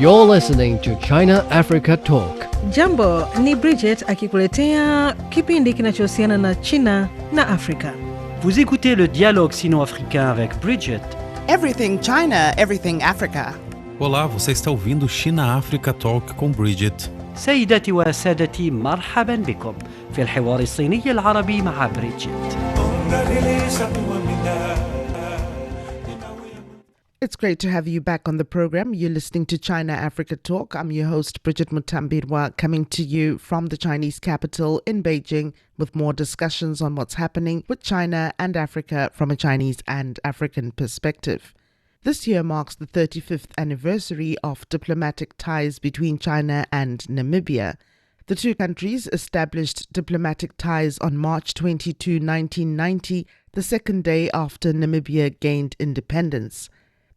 You're listening to China-Africa Talk. Jambo, ni Bridget akikuletea kipindi kinachohusiana na China na Afrika. Vous écoutez le dialogue sino-africain avec Bridget. Everything China, everything Africa. Olá, você está ouvindo China-Africa Talk com Bridget. سيداتي وسادتي مرحبا بكم في الحوار الصيني العربي مع بريدجيت. It's great to have you back on the program. You're listening to China-Africa Talk. I'm your host, Bridget Mutambirwa, coming to you from the Chinese capital in Beijing with more discussions on what's happening with China and Africa from a Chinese and African perspective. This year marks the 35th anniversary of diplomatic ties between China and Namibia. The two countries established diplomatic ties on March 22, 1990, the second day after Namibia gained independence.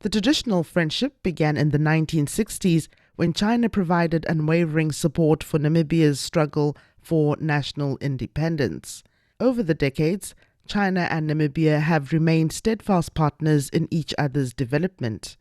The traditional friendship began in the 1960s when China provided unwavering support for Namibia's struggle for national independence. Over the decades, China and Namibia have remained steadfast partners in each other's development.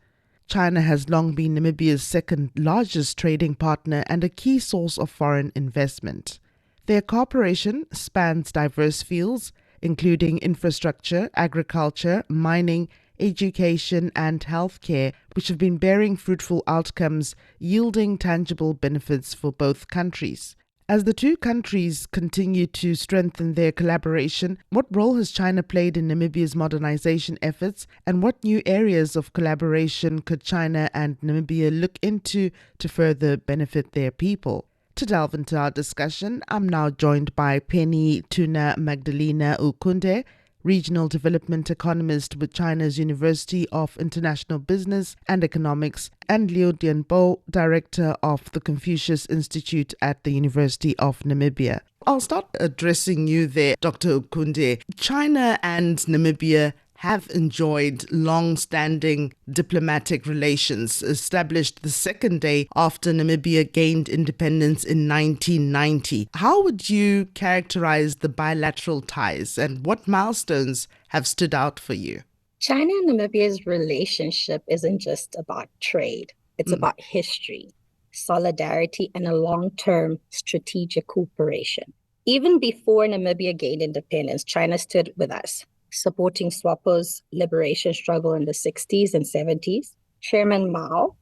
China has long been Namibia's second largest trading partner and a key source of foreign investment. Their cooperation spans diverse fields, including infrastructure, agriculture, mining, education and healthcare, which have been bearing fruitful outcomes, yielding tangible benefits for both countries. As the two countries continue to strengthen their collaboration, what role has China played in Namibia's modernization efforts, and what new areas of collaboration could China and Namibia look into to further benefit their people? To delve into our discussion, I'm now joined by Penny Tuna Magdalena Ukunde, Regional Development Economist with China's University of International Business and Economics, and Liu Dianbo, Director of the Confucius Institute at the University of Namibia. I'll start addressing you there, Dr. Ukunde. China and Namibia have enjoyed long-standing diplomatic relations, established the second day after Namibia gained independence in 1990. How would you characterize the bilateral ties, and what milestones have stood out for you? China and Namibia's relationship isn't just about trade. It's about history, solidarity, and a long-term strategic cooperation. Even before Namibia gained independence, China stood with us, supporting SWAPO's liberation struggle in the 60s and 70s. Chairman Mao,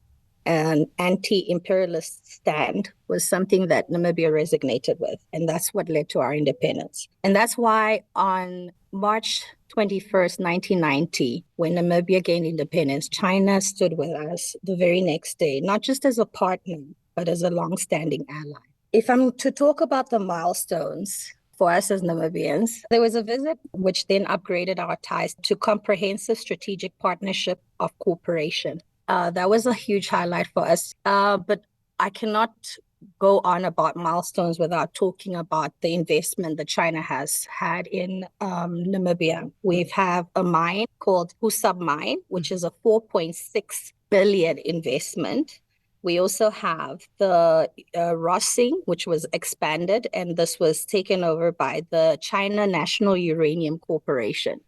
an anti-imperialist stand, was something that Namibia resonated with, and that's what led to our independence. And that's why on March 21st, 1990, when Namibia gained independence, China stood with us the very next day, not just as a partner, but as a long-standing ally. If I'm to talk about the milestones for us as Namibians, there was a visit which then upgraded our ties to comprehensive strategic partnership of cooperation. That was a huge highlight for us. But I cannot go on about milestones without talking about the investment that China has had in Namibia. We have a mine called Husab Mine, which is a 4.6 billion investment. We also have the Rossing, which was expanded, and this was taken over by the China National Uranium Corporation.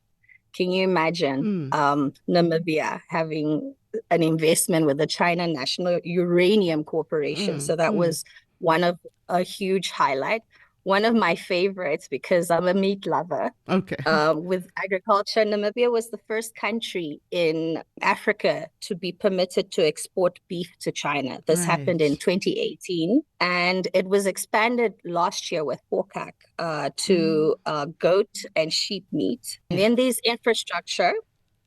Can you imagine Namibia having an investment with the China National Uranium Corporation? So that was one of a huge highlight. One of my favorites, because I'm a meat lover, with agriculture, Namibia was the first country in Africa to be permitted to export beef to China. This happened in 2018, and it was expanded last year with pork to goat and sheep meat. And then there's infrastructure.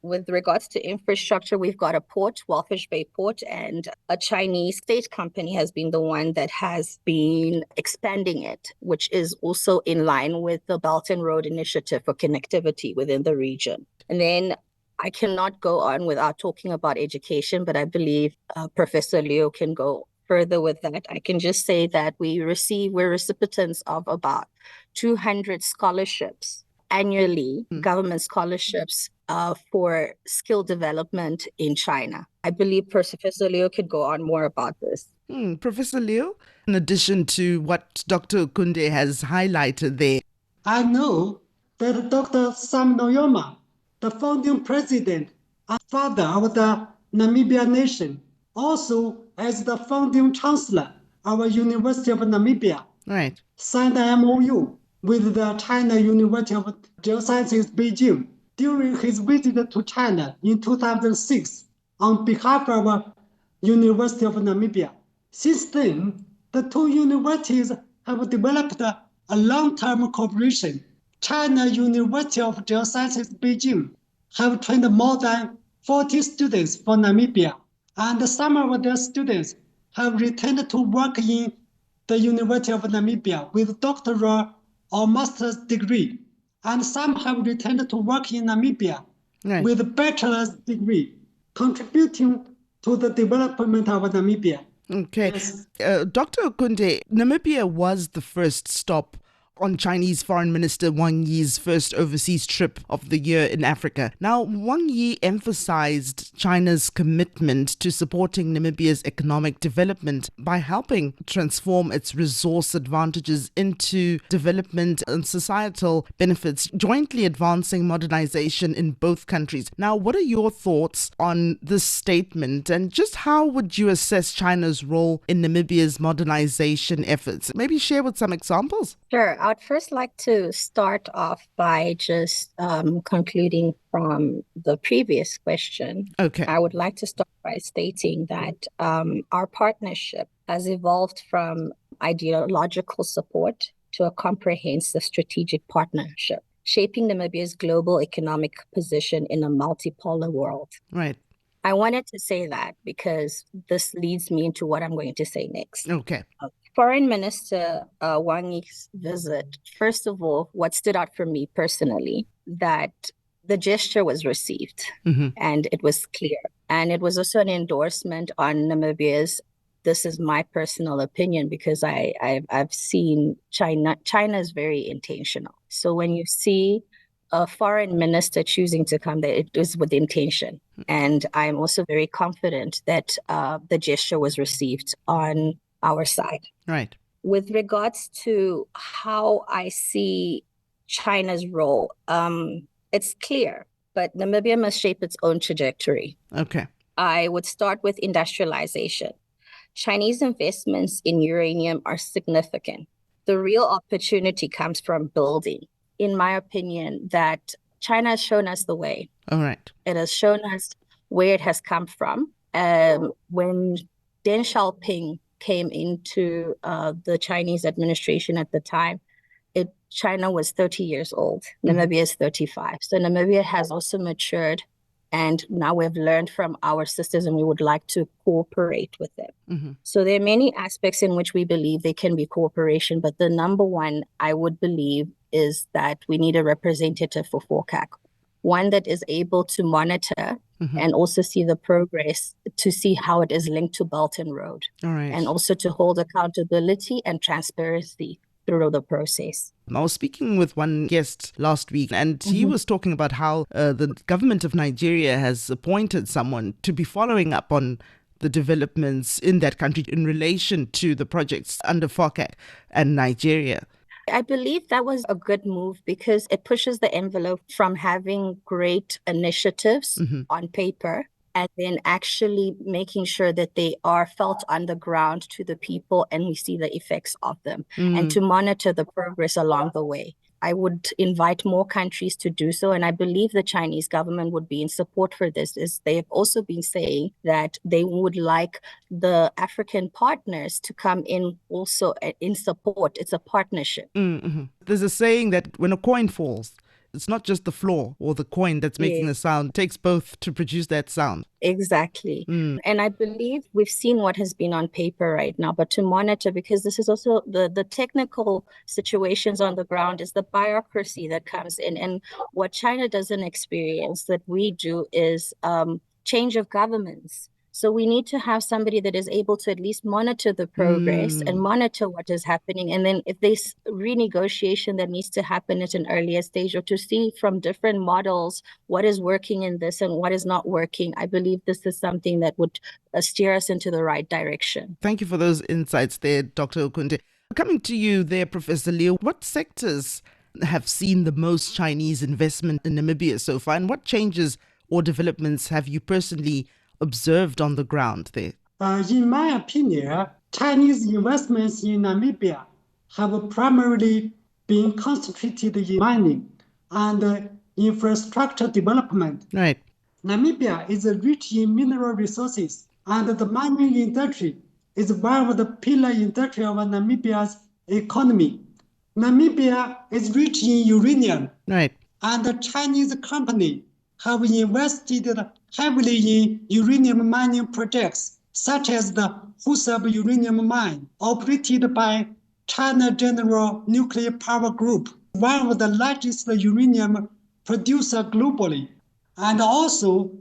With regards to infrastructure, we've got a port, Walfish Bay Port, and a Chinese state company has been the one that has been expanding it, which is also in line with the Belt and Road Initiative for connectivity within the region. And then I cannot go on without talking about education, but I believe Professor Liu can go further with that. I can just say that we're recipients of about 200 scholarships annually, government scholarships for skill development in China. I believe Professor Liu could go on more about this. Professor Liu, in addition to what Dr. Ukunde has highlighted there, I know that Dr. Sam Nujoma, the founding president and father of the Namibia nation, also as the founding chancellor of University of Namibia, Right. signed an MOU with the China University of Geosciences Beijing during his visit to China in 2006 on behalf of University of Namibia. Since then, the two universities have developed a long-term cooperation. China University of Geosciences Beijing have trained more than 40 students for Namibia, and some of their students have returned to work in the University of Namibia with doctoral or master's degree, and some have returned to work in Namibia Right. with bachelor's degree, contributing to the development of Namibia. Okay. Yes. Dr. Okunde, Namibia was the first stop on Chinese Foreign Minister Wang Yi's first overseas trip of the year in Africa. Now, Wang Yi emphasized China's commitment to supporting Namibia's economic development by helping transform its resource advantages into development and societal benefits, jointly advancing modernization in both countries. Now, what are your thoughts on this statement, and just how would you assess China's role in Namibia's modernization efforts? Maybe share with some examples. Sure. I'd first like to start off by just concluding from the previous question. Okay. I would like to start by stating that our partnership has evolved from ideological support to a comprehensive strategic partnership, shaping Namibia's global economic position in a multipolar world. Right. I wanted to say that because this leads me into what I'm going to say next. Okay. Foreign Minister Wang Yi's visit, first of all, what stood out for me personally, that the gesture was received and it was clear. And it was also an endorsement on Namibia's, this is my personal opinion, because I've seen China is very intentional. So when you see a foreign minister choosing to come there, it was with intention. And I'm also very confident that the gesture was received on our side. Right. With regards to how I see China's role, it's clear, but Namibia must shape its own trajectory. Okay. I would start with industrialization. Chinese investments in uranium are significant. The real opportunity comes from building. In my opinion, that China has shown us the way. All right. It has shown us where it has come from. When Deng Xiaoping came into the Chinese administration at the time, China was 30 years old. Namibia is 35. So Namibia has also matured, and now we've learned from our sisters and we would like to cooperate with them. So there are many aspects in which we believe there can be cooperation, but the number one I would believe is that we need a representative for FORCAC, one that is able to monitor and also see the progress, to see how it is linked to Belt and Road. All right. And also to hold accountability and transparency through the process. I was speaking with one guest last week, and he was talking about how the government of Nigeria has appointed someone to be following up on the developments in that country in relation to the projects under FORCAC and Nigeria. I believe that was a good move because it pushes the envelope from having great initiatives on paper and then actually making sure that they are felt on the ground to the people and we see the effects of them and to monitor the progress along the way. I would invite more countries to do so, and I believe the Chinese government would be in support for this. They have also been saying that they would like the African partners to come in also in support. It's a partnership. There's a saying that when a coin falls, it's not just the floor or the coin that's making the sound. It takes both to produce that sound. Exactly. And I believe we've seen what has been on paper right now, but to monitor, because this is also the technical situations on the ground, is the bureaucracy that comes in. And what China doesn't experience that we do is change of governments. So we need to have somebody that is able to at least monitor the progress and monitor what is happening. And then if there's renegotiation that needs to happen at an earlier stage, or to see from different models what is working in this and what is not working, I believe this is something that would steer us into the right direction. Thank you for those insights there, Dr. Okunde. Coming to you there, Professor Leo, what sectors have seen the most Chinese investment in Namibia so far, and what changes or developments have you personally observed on the ground there? In my opinion, Chinese investments in Namibia have primarily been concentrated in mining and infrastructure development. Right. Namibia is rich in mineral resources, and the mining industry is one of the pillar industry of Namibia's economy. Namibia is rich in uranium, Right. and the Chinese company have invested heavily in uranium mining projects, such as the Husab uranium mine, operated by China General Nuclear Power Group, one of the largest uranium producer globally. And also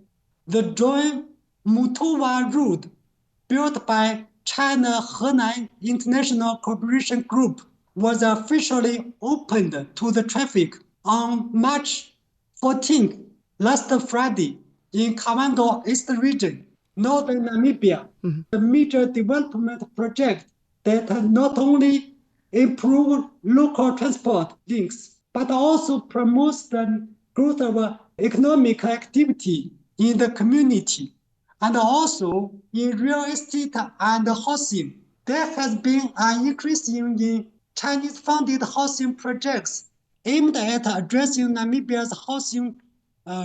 the joint Mutowa Road, built by China Henan International Corporation Group, was officially opened to the traffic on March 14th, last Friday, in Kavango East region, northern Namibia. A major development project that not only improve local transport links, but also promotes the growth of economic activity in the community. And also in real estate and housing, there has been an increase in Chinese-funded housing projects aimed at addressing Namibia's housing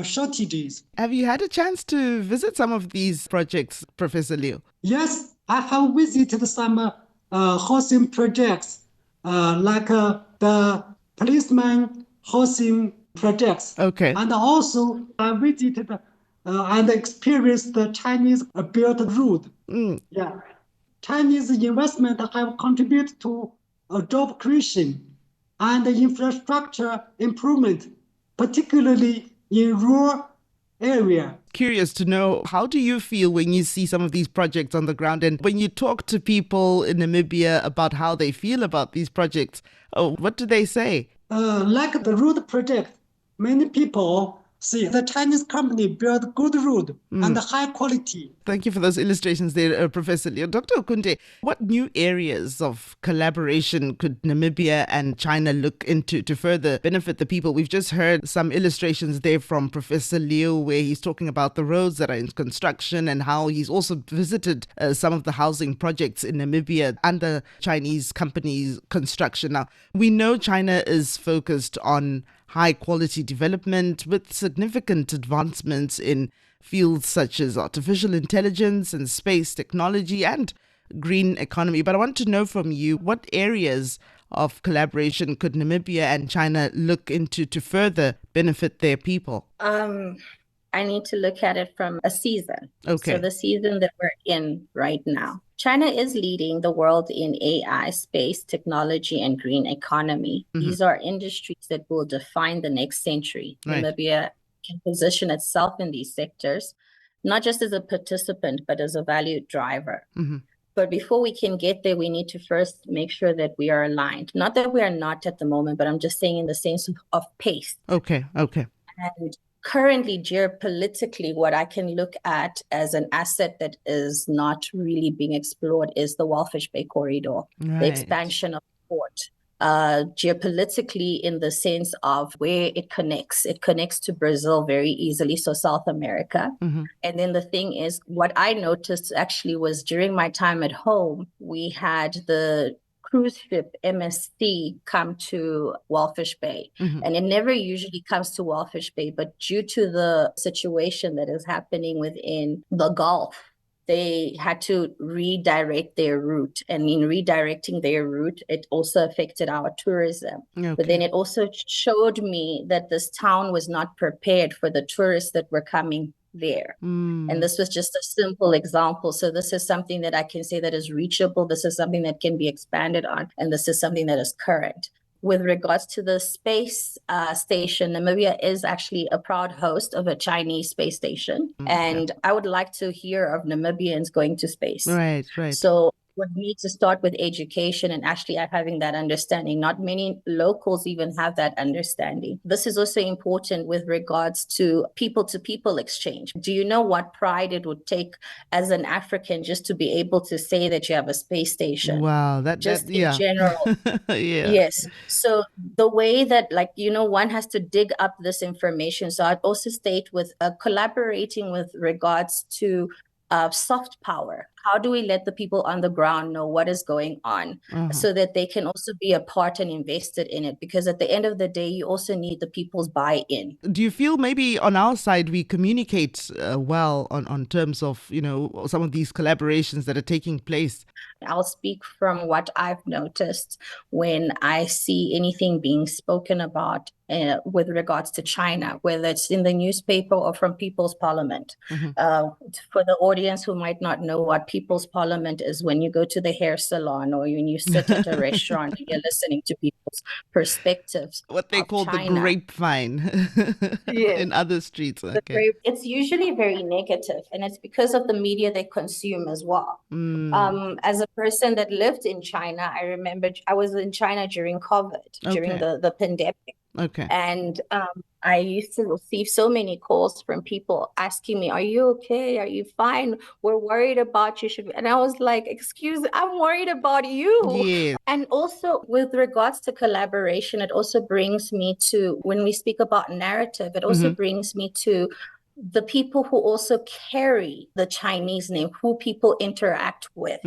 shortages. Have you had a chance to visit some of these projects, Professor Liu? Yes, I have visited some housing projects like the policeman housing projects. Okay. And also I visited and experienced the Chinese Belt Road. Yeah. Chinese investment have contributed to job creation and infrastructure improvement, particularly in rural area. Curious to know, how do you feel when you see some of these projects on the ground, and when you talk to people in Namibia about how they feel about these projects? What do they say? Like the road project, many people see the Chinese company build good road and high quality. Thank you for those illustrations there, Professor Liu. Dr. Okunde, what new areas of collaboration could Namibia and China look into to further benefit the people? We've just heard some illustrations there from Professor Liu, where he's talking about the roads that are in construction and how he's also visited some of the housing projects in Namibia under Chinese companies' construction. Now, we know China is focused on high quality development with significant advancements in fields such as artificial intelligence and space technology and green economy. But I want to know from you, what areas of collaboration could Namibia and China look into to further benefit their people? I need to look at it from a season. Okay. So the season that we're in right now. China is leading the world in AI, space, technology, and green economy. These are industries that will define the next century. Right. Namibia can position itself in these sectors, not just as a participant, but as a valued driver. But before we can get there, we need to first make sure that we are aligned. Not that we are not at the moment, but I'm just saying in the sense of pace. Okay. And currently, geopolitically, what I can look at as an asset that is not really being explored is the Walfish Bay corridor, the expansion of the port. Geopolitically, in the sense of where it connects to Brazil very easily, so South America. And then the thing is, what I noticed actually was during my time at home, we had the cruise ship MSC come to Walfish Bay. And it never usually comes to Walfish Bay, but due to the situation that is happening within the Gulf, they had to redirect their route. And in redirecting their route, it also affected our tourism. But then it also showed me that this town was not prepared for the tourists that were coming there. And this was just a simple example. So this is something that I can say that is reachable. This is something that can be expanded on. And this is something that is current. With regards to the space station, Namibia is actually a proud host of a Chinese space station. And I would like to hear of Namibians going to space. Right. So we need to start with education and actually having that understanding. Not many locals even have that understanding. This is also important with regards to people-to-people exchange. Do you know what pride it would take as an African just to be able to say that you have a space station? Wow, in general. Yes. So the way that, one has to dig up this information. So I'd also state with collaborating with regards to soft power. how do we let the people on the ground know what is going on so that they can also be a part and invested in it? Because at the end of the day, you also need the people's buy-in. Do you feel maybe on our side we communicate well on terms of, some of these collaborations that are taking place? I'll speak from what I've noticed when I see anything being spoken about with regards to China, whether it's in the newspaper or from People's Parliament. For the audience who might not know what People's Parliament is, when you go to the hair salon or when you sit at a restaurant and you're listening to people's perspectives. What they call China. the grapevine in other streets. Okay. It's usually very negative, and it's because of the media they consume as well. As a person that lived in China, I remember I was in China during COVID, during the pandemic. Okay. And I used to receive so many calls from people asking me, "Are you okay? Are you fine? We're worried about you." And I was like, "Excuse me, I'm worried about you." Yeah. And also with regards to collaboration, it also brings me to, when we speak about narrative, it also brings me to the people who also carry the Chinese name, who people interact with.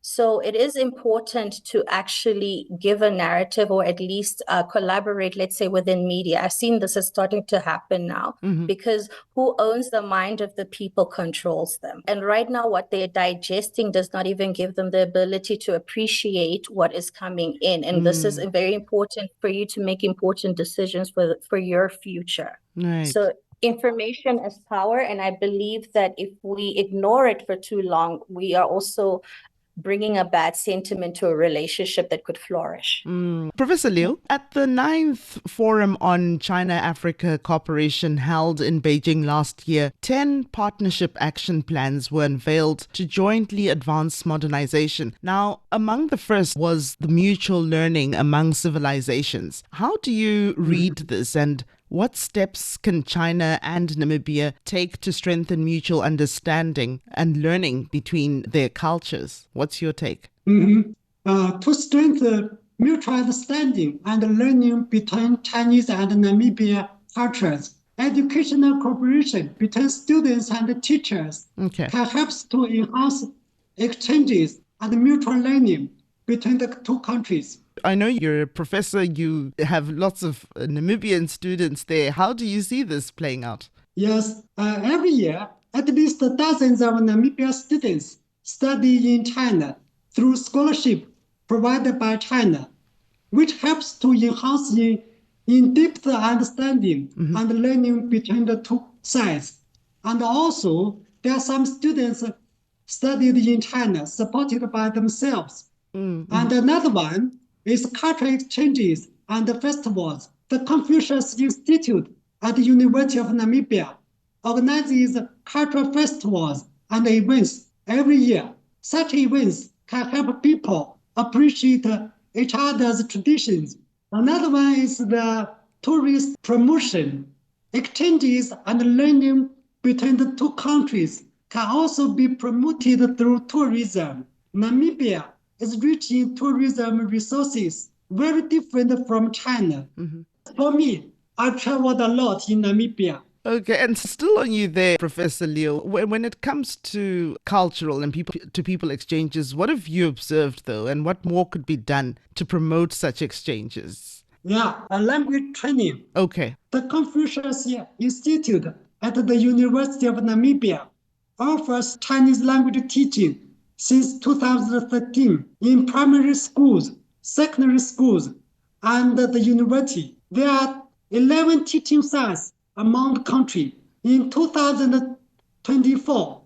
So it is important to actually give a narrative, or at least collaborate, let's say, within media. I've seen this is starting to happen now, because who owns the mind of the people controls them. And right now, what they're digesting does not even give them the ability to appreciate what is coming in. And this is very important for you to make important decisions for your future. Right. So information is power. And I believe that if we ignore it for too long, we are also bringing a bad sentiment to a relationship that could flourish. Professor Liu, at the 9th Forum on China-Africa Cooperation held in Beijing last year, 10 partnership action plans were unveiled to jointly advance modernization. Now, among the first was the mutual learning among civilizations. How do you read this, and what steps can China and Namibia take to strengthen mutual understanding and learning between their cultures? What's your take? To strengthen mutual understanding and learning between Chinese and Namibia cultures, educational cooperation between students and teachers can help to enhance exchanges and mutual learning between the two countries. I know you're a professor, you have lots of Namibian students there. How do you see this playing out? Yes, every year, at least dozens of Namibia students study in China through scholarship provided by China, which helps to enhance in-depth understanding and learning between the two sides. And also, there are some students studied in China, supported by themselves. And another one is cultural exchanges and festivals. The Confucius Institute at the University of Namibia organizes cultural festivals and events every year. Such events can help people appreciate each other's traditions. Another one is the tourist promotion. Exchanges and learning between the two countries can also be promoted through tourism. Namibia is rich in tourism resources, very different from China. For me, I traveled a lot in Namibia. Okay, and still on you there, Professor Liu, when it comes to cultural and people-to-people exchanges, what have you observed, though, and what more could be done to promote such exchanges? Yeah, a language training. Okay. The Confucius Institute at the University of Namibia offers Chinese language teaching since 2013 in primary schools, secondary schools, and the university. There are 11 teaching sites among the country. In 2024,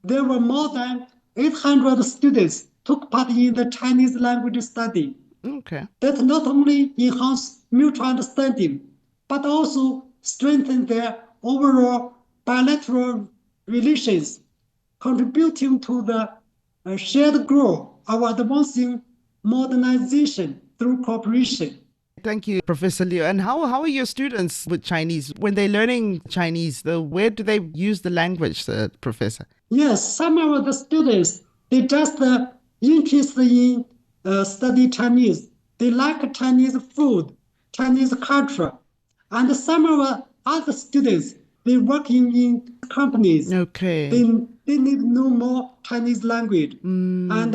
there were more than 800 students took part in the Chinese language study. Okay. That not only enhance mutual understanding, but also strengthen their overall bilateral relations, contributing to the shared goal of advancing modernization through cooperation. Thank you, Professor Liu. And how are your students with Chinese? When they're learning Chinese, where do they use the language, Professor? Yes, some of the students, they just interested in study Chinese. They like Chinese food, Chinese culture. And some of other students, They working in companies. Okay. They need to know more Chinese language and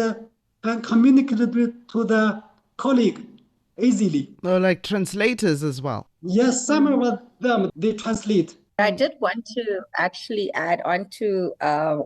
can communicate to the colleague easily. Or like translators as well. Yes, some of them, they translate. I did want to actually add on to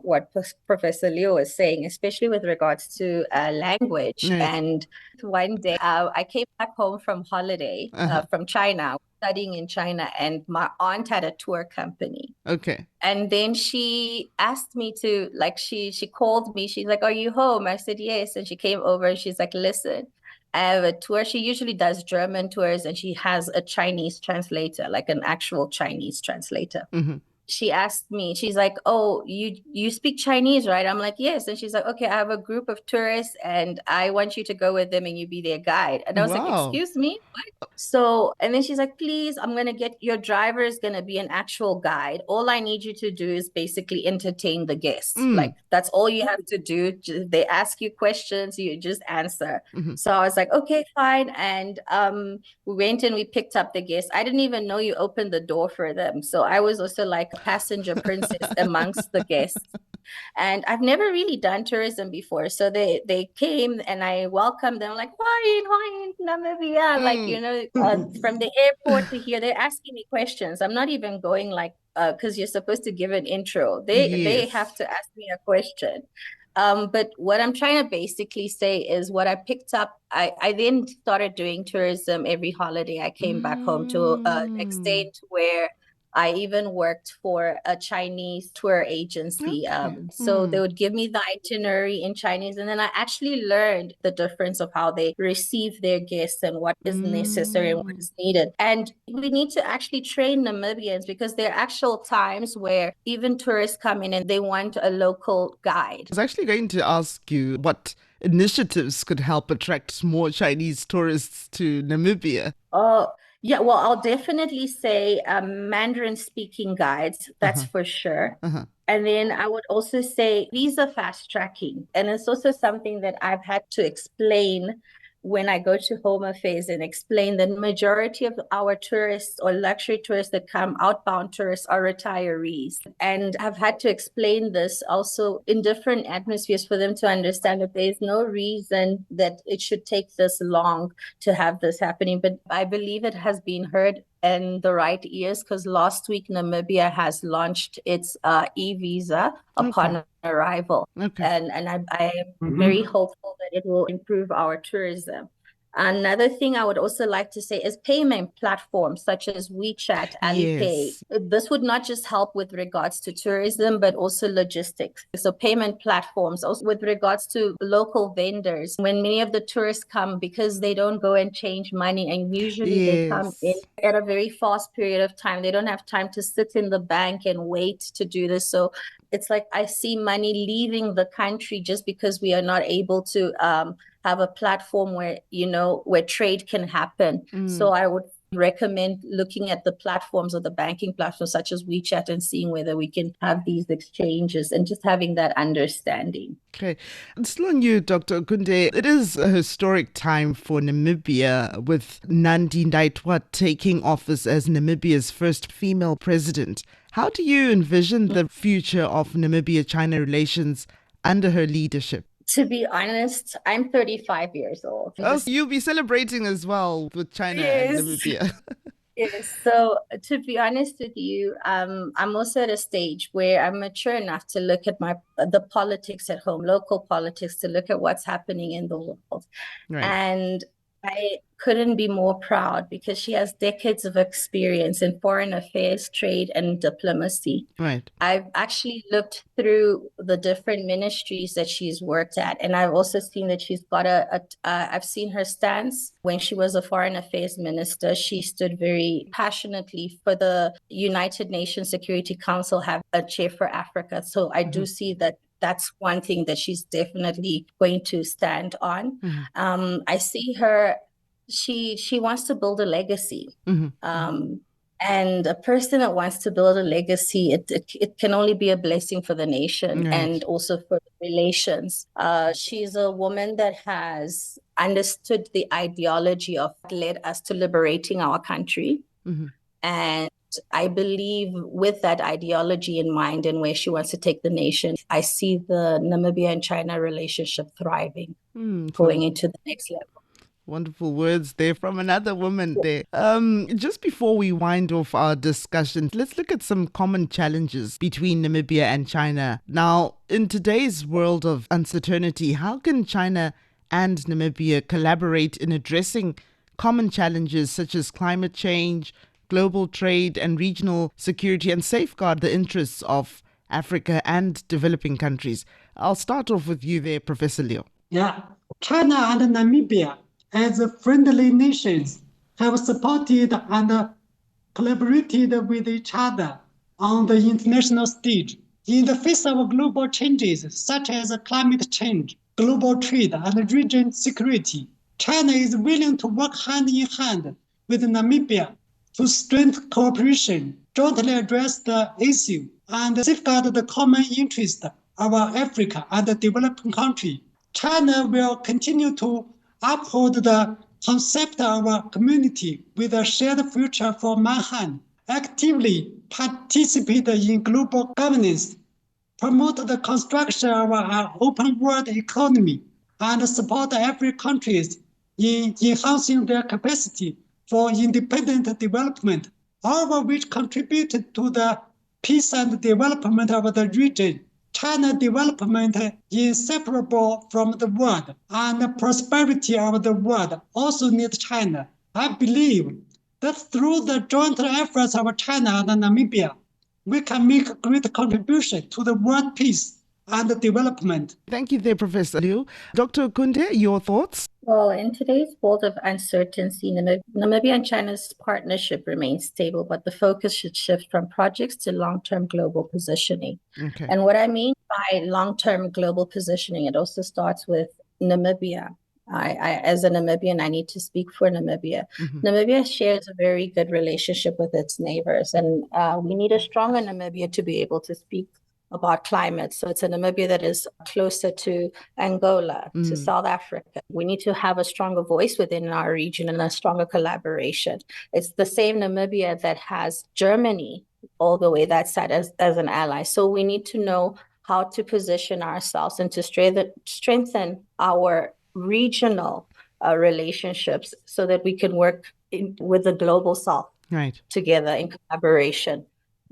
what Professor Leo was saying, especially with regards to language. Right. And one day I came back home from holiday from China, studying in China, and my aunt had a tour company. Okay. And then she asked me to, like, she called me. She's like, "Are you home?" I said, "Yes." And she came over and she's like, "Listen, I have a tour." She usually does German tours, and she has a Chinese translator, like an actual Chinese translator. Mm-hmm. She asked me, she's like, "Oh, you speak Chinese, right?" I'm like, "Yes." And she's like, "Okay, I have a group of tourists and I want you to go with them and you be their guide." And I was like, Wow. "Excuse me, what?" So, and then she's like, "Please, I'm going to get your driver is going to be an actual guide. All I need you to do is basically entertain the guests. Like, that's all you have to do. They ask you questions, you just answer." So I was like, "Okay, fine." And we went and we picked up the guests. I didn't even know you opened the door for them. So I was also like a passenger princess amongst the guests. And I've never really done tourism before. So they came and I welcomed them like, "Hi, Namibia." Like, you know, from the airport to here, they're asking me questions. I'm not even going like, because you're supposed to give an intro. They have to ask me a question. But what I'm trying to basically say is what I picked up, I then started doing tourism every holiday. I came back home to an extent where I even worked for a Chinese tour agency. So they would give me the itinerary in Chinese, and then I actually learned the difference of how they receive their guests and what is necessary and what is needed. And we need to actually train Namibians, because there are actual times where even tourists come in and they want a local guide. I was actually going to ask you what initiatives could help attract more Chinese tourists to Namibia. Yeah, well, I'll definitely say Mandarin speaking guides, that's for sure. And then I would also say visa fast tracking. And it's also something that I've had to explain when I go to Home Affairs and explain that the majority of our tourists or luxury tourists that come, outbound tourists, are retirees. And I've had to explain this also in different atmospheres for them to understand that there's no reason that it should take this long to have this happening. But I believe it has been heard in the right ears, because last week Namibia has launched its e-visa upon arrival. And I am very hopeful that it will improve our tourism. Another thing I would also like to say is payment platforms such as WeChat, Alipay. This would not just help with regards to tourism, but also logistics. So payment platforms, also with regards to local vendors. When many of the tourists come, because they don't go and change money, and usually they come in at a very fast period of time. They don't have time to sit in the bank and wait to do this. So it's like I see money leaving the country just because we are not able to have a platform where, you know, where trade can happen. So I would recommend looking at the platforms or the banking platforms such as WeChat and seeing whether we can have these exchanges and just having that understanding. Okay. And still on you, Dr. Okunde, it is a historic time for Namibia, with Nandi-Ndaitwah taking office as Namibia's first female president. How do you envision the future of Namibia-China relations under her leadership? To be honest, I'm 35 years old. Oh, so you'll be celebrating as well with China and Namibia. Yes. So to be honest with you, I'm also at a stage where I'm mature enough to look at the politics at home, local politics, to look at what's happening in the world. And I couldn't be more proud, because she has decades of experience in foreign affairs, trade, and diplomacy. I've actually looked through the different ministries that she's worked at, and I've also seen that she's got I've seen her stance when she was a foreign affairs minister. She stood very passionately for the United Nations Security Council have a chair for Africa. So I do see that that's one thing that she's definitely going to stand on. I see her, she wants to build a legacy. And a person that wants to build a legacy, it can only be a blessing for the nation and also for relations. She's a woman that has understood the ideology of what led us to liberating our country. And I believe with that ideology in mind and where she wants to take the nation, I see the Namibia and China relationship thriving, going into the next level. Wonderful words there from another woman there. Just before we wind off our discussion, let's look at some common challenges between Namibia and China. Now, in today's world of uncertainty, how can China and Namibia collaborate in addressing common challenges such as climate change, global trade and regional security, and safeguard the interests of Africa and developing countries? I'll start off with you there, Professor Liu. Yeah, China and Namibia, as friendly nations, have supported and collaborated with each other on the international stage. In the face of global changes such as climate change, global trade, and region security, China is willing to work hand in hand with Namibia to strengthen cooperation, jointly address the issue, and safeguard the common interest of Africa and the developing countries. China will continue to uphold the concept of a community with a shared future for mankind, actively participate in global governance, promote the construction of an open world economy, and support every country in enhancing their capacity for independent development, all of which contributed to the peace and development of the region. China development is inseparable from the world, and the prosperity of the world also needs China. I believe that through the joint efforts of China and Namibia, we can make a great contribution to the world peace and development. Thank you there, Professor Liu. Dr. Kunde, your thoughts? Well, in today's world of uncertainty, Namibia and China's partnership remains stable, but the focus should shift from projects to long-term global positioning. Okay. And what I mean by long-term global positioning, it also starts with Namibia. I as a Namibian, I need to speak for Namibia. Namibia shares a very good relationship with its neighbors, and we need a stronger Namibia to be able to speak about climate. So it's a Namibia that is closer to Angola, to South Africa. We need to have a stronger voice within our region and a stronger collaboration. It's the same Namibia that has Germany all the way that side as an ally. So we need to know how to position ourselves and to strengthen our regional relationships so that we can work with the global South together in collaboration.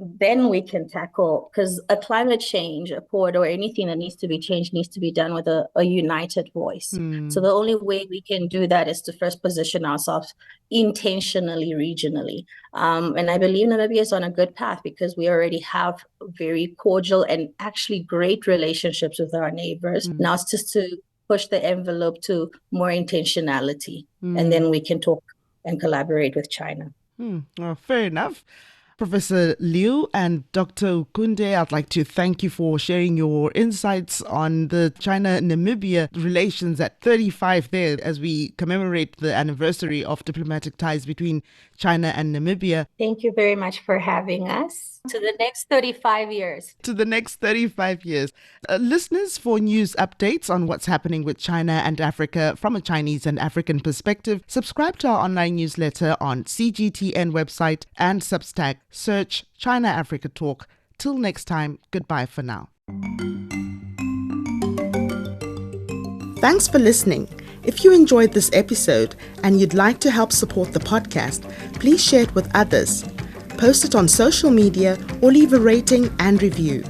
Then we can tackle, because a climate change, a port, or anything that needs to be changed needs to be done with a united voice. So the only way we can do that is to first position ourselves intentionally, regionally. And I believe Namibia is on a good path because we already have very cordial and actually great relationships with our neighbors. Now it's just to push the envelope to more intentionality, and then we can talk and collaborate with China. Well, fair enough. Professor Liu and Dr. Kunde, I'd like to thank you for sharing your insights on the China-Namibia relations at 35 there as we commemorate the anniversary of diplomatic ties between China and Namibia. Thank you very much for having us. To the next 35 years. To the next 35 years. Listeners, for news updates on what's happening with China and Africa from a Chinese and African perspective, subscribe to our online newsletter on CGTN website and Substack. Search China Africa Talk. Till next time, goodbye for now. Thanks for listening. If you enjoyed this episode and you'd like to help support the podcast, please share it with others. Post it on social media or leave a rating and review.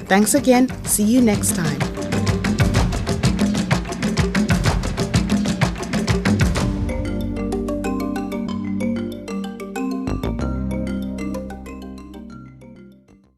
Thanks again. See you next time.